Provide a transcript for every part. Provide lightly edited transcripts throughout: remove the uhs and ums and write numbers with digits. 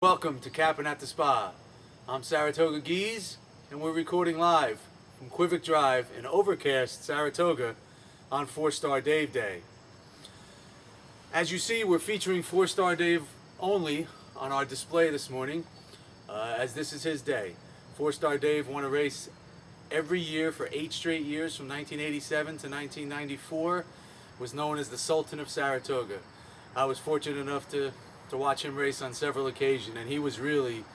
Welcome to Cappin at the Spa. I'm Saratoga Geese, and we're recording live from Quivik Drive in overcast Saratoga on 4-Star Dave Day. As you see, we're featuring 4-Star Dave only on our display this morning, as this is his day. 4-Star Dave won a race every year for 8 straight years from 1987 to 1994, was known as the Sultan of Saratoga. I was fortunate enough to watch him race on several occasions, and he was really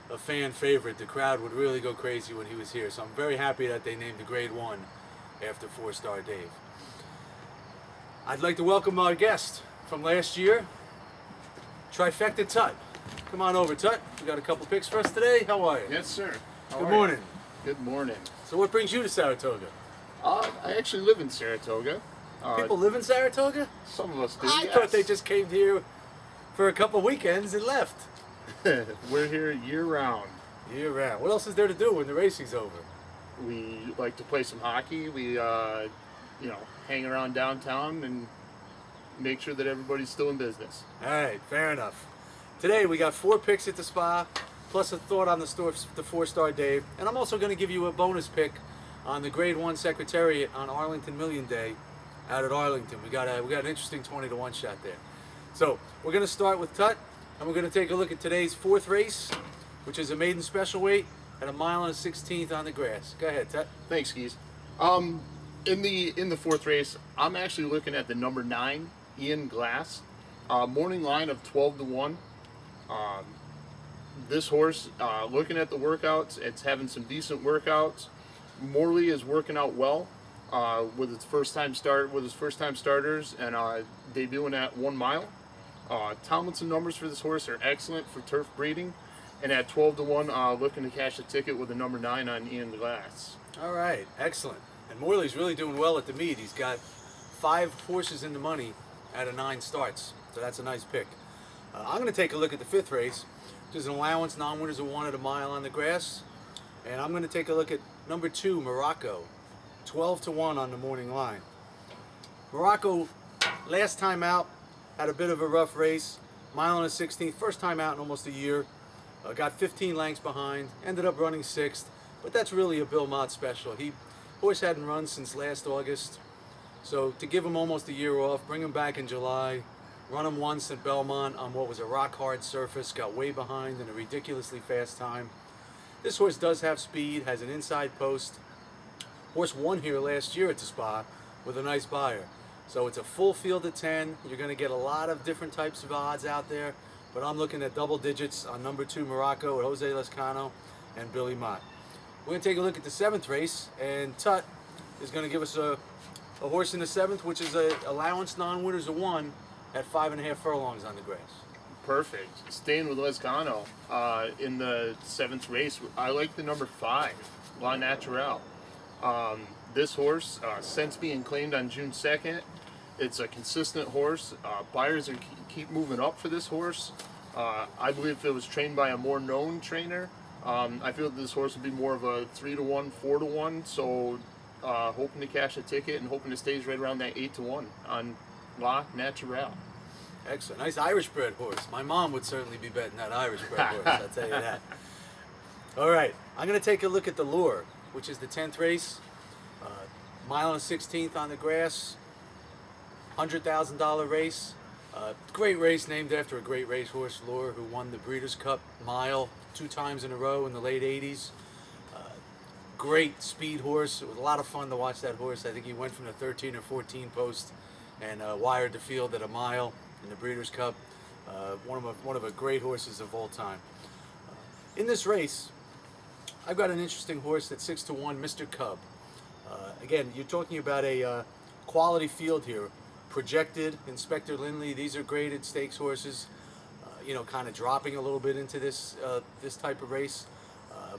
a fan favorite. The crowd would really go crazy when he was here, so I'm very happy that they named the Grade 1 after 4-Star Dave. I'd like to welcome our guest from last year, Trifecta Tut. Come on over, Tut. You got a couple picks for us today? How are you? Yes, sir. Good morning. Good morning. So what brings you to Saratoga? I actually live in Saratoga. People live in Saratoga? Some of us do. I yes. thought they just came here for a couple weekends and left. We're here year round. Year round. What else is there to do when the racing's over? We like to play some hockey. We, hang around downtown and make sure that everybody's still in business. All right, fair enough. Today we got 4 picks at the spa, plus a thought on the 4-Star Dave, and I'm also going to give you a bonus pick on the Grade 1 Secretariat on Arlington Million Day out at Arlington. We got an interesting 20-to-1 shot there. So we're going to start with Tut, and we're going to take a look at today's 4th race, which is a maiden special weight at 1 mile and 1/16 on the grass. Go ahead, Tut. Thanks, Keys. In the 4th race, I'm actually looking at the number 9, Ian Glass. Morning line of 12-to-1. This horse, looking at the workouts, it's having some decent workouts. Morley is working out well with his first time starters and debuting at 1 mile. Tomlinson numbers for this horse are excellent for turf breeding, and at 12-to-1, looking to cash a ticket with the number 9 on Ian Glass. All right, excellent. And Morley's really doing well at the meet. He's got 5 horses in the money out of 9 starts, so that's a nice pick. I'm going to take a look at the 5th race, which is an allowance non-winners of 1 at 1 mile on the grass, and I'm going to take a look at number 2, Morocco, 12-to-1 on the morning line. Morocco, last time out, had a bit of a rough race, 1 mile and 1/16, first time out in almost a year, got 15 lengths behind, ended up running 6th, but that's really a Bill Mott special. Horse hadn't run since last August, so to give him almost a year off, bring him back in July, run him once at Belmont on what was a rock hard surface, got way behind in a ridiculously fast time. This horse does have speed, has an inside post. Horse won here last year at the spa with a nice buyer. So it's a full field of 10. You're going to get a lot of different types of odds out there, but I'm looking at double digits on number 2 Morocco with Jose Lescano and Billy Mott. We're going to take a look at the 7th race, and Tut is going to give us a horse in the 7th, which is a allowance non-winners of 1 at 5.5 furlongs on the grass. Perfect. Staying with Lescano, in the 7th race, I like the number 5, La Naturelle. This horse, since being claimed on June 2nd, it's a consistent horse. Buyers keep moving up for this horse. I believe if it was trained by a more known trainer, I feel that this horse would be more of a 3-to-1, 4-to-1. So hoping to cash a ticket and hoping it stays right around that 8-to-1 on La Naturelle. Excellent. Nice Irish bred horse. My mom would certainly be betting that Irish bred horse, I'll tell you that. All right, I'm going to take a look at the Lure, which is the 10th race. 1 mile and 1/16 on the grass, $100,000 race. Great race named after a great racehorse, Lure, who won the Breeders' Cup Mile 2 times in a row in the late 80s. Great speed horse. It was a lot of fun to watch that horse. I think he went from the 13 or 14 post and wired the field at 1 mile in the Breeders' Cup. One of the great horses of all time. In this race, I've got an interesting horse at 6-to-1, Mr. Cub. Again, you're talking about a quality field here. Projected, Inspector Lindley, these are graded stakes horses, kind of dropping a little bit into this type of race.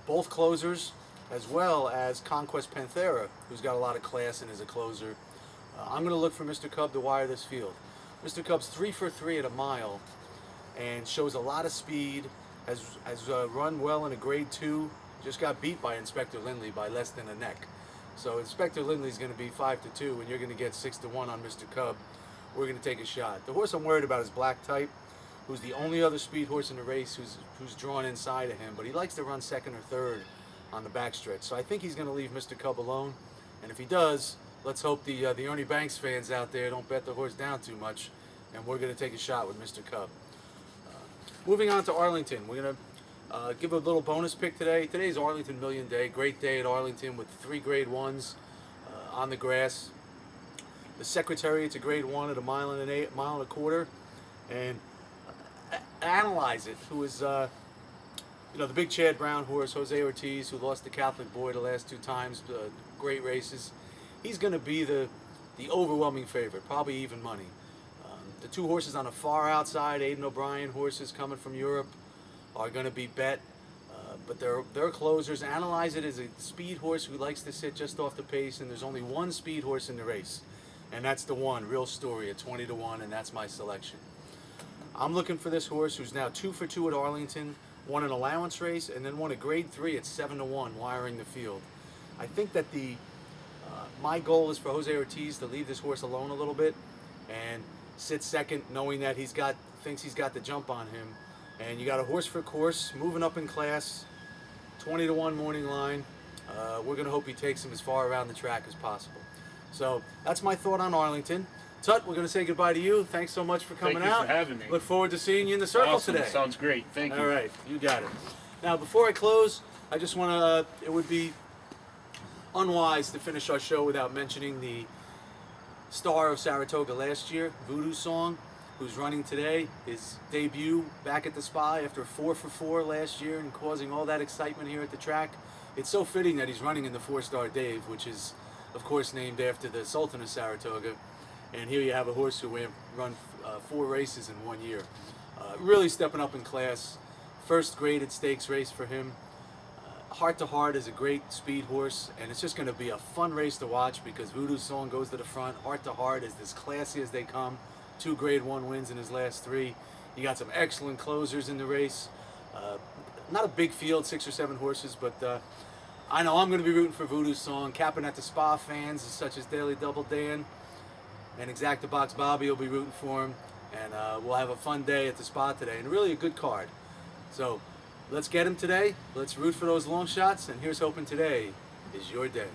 Both closers, as well as Conquest Panthera, who's got a lot of class and is a closer. I'm going to look for Mr. Cub to wire this field. Mr. Cub's 3 for 3 at 1 mile and shows a lot of speed, has run well in a grade 2, just got beat by Inspector Lindley by less than a neck. So Inspector Lindley's going to be 5-2, and you're going to get 6-1 on Mr. Cub. We're going to take a shot. The horse I'm worried about is Black Type, who's the only other speed horse in the race who's drawn inside of him, but he likes to run second or third on the backstretch. So I think he's going to leave Mr. Cub alone, and if he does, let's hope the Ernie Banks fans out there don't bet the horse down too much, and we're going to take a shot with Mr. Cub. Moving on to Arlington, we're going to give a little bonus pick today. Today's Arlington Million Day. Great day at Arlington with 3 Grade 1s on the grass. The Secretariat's a Grade 1 at a mile and a quarter, and Analyze It, who is the big Chad Brown horse, Jose Ortiz, who lost to Catholic Boy the last 2 times, great races. He's going to be the overwhelming favorite, probably even money. The 2 horses on the far outside, Aidan O'Brien horses coming from Europe, are going to be bet, but they're closers. Analyze It is a speed horse who likes to sit just off the pace, and there's only 1 speed horse in the race, and that's the one, Real Story, at 20-1, and that's my selection. I'm looking for this horse who's now 2 for 2 at Arlington, won an allowance race, and then won a Grade 3 at 7-1, wiring the field. I think that my goal is for Jose Ortiz to leave this horse alone a little bit and sit second, knowing that thinks he's got the jump on him. And you got a horse for course, moving up in class, 20-1 morning line. We're going to hope he takes him as far around the track as possible. So that's my thought on Arlington. Tut, we're going to say goodbye to you. Thanks so much for coming out. Thank you for having me. Look forward to seeing you in the circle Awesome. today. Sounds great. Thank you. All right, you got it. Now, before I close, I just want to, it would be unwise to finish our show without mentioning the star of Saratoga last year, Voodoo Song, who's running today. His debut back at the Spa after 4 for 4 last year and causing all that excitement here at the track. It's so fitting that he's running in the 4-star Dave, which is, of course, named after the Sultan of Saratoga. And here you have a horse who run 4 races in 1 year. Really stepping up in class. First graded stakes race for him. Heart to Heart is a great speed horse, and it's just going to be a fun race to watch because Voodoo Song goes to the front. Heart to Heart is as classy as they come. 2 Grade 1 wins in his last 3. You got some excellent closers in the race. Not a big field, 6 or 7 horses, but I know I'm going to be rooting for Voodoo Song. Cappin at the Spa fans such as Daily Double Dan and Exacta Box Bobby will be rooting for him, and we'll have a fun day at the Spa today, and really a good card. So let's get him today. Let's root for those long shots, and here's hoping today is your day.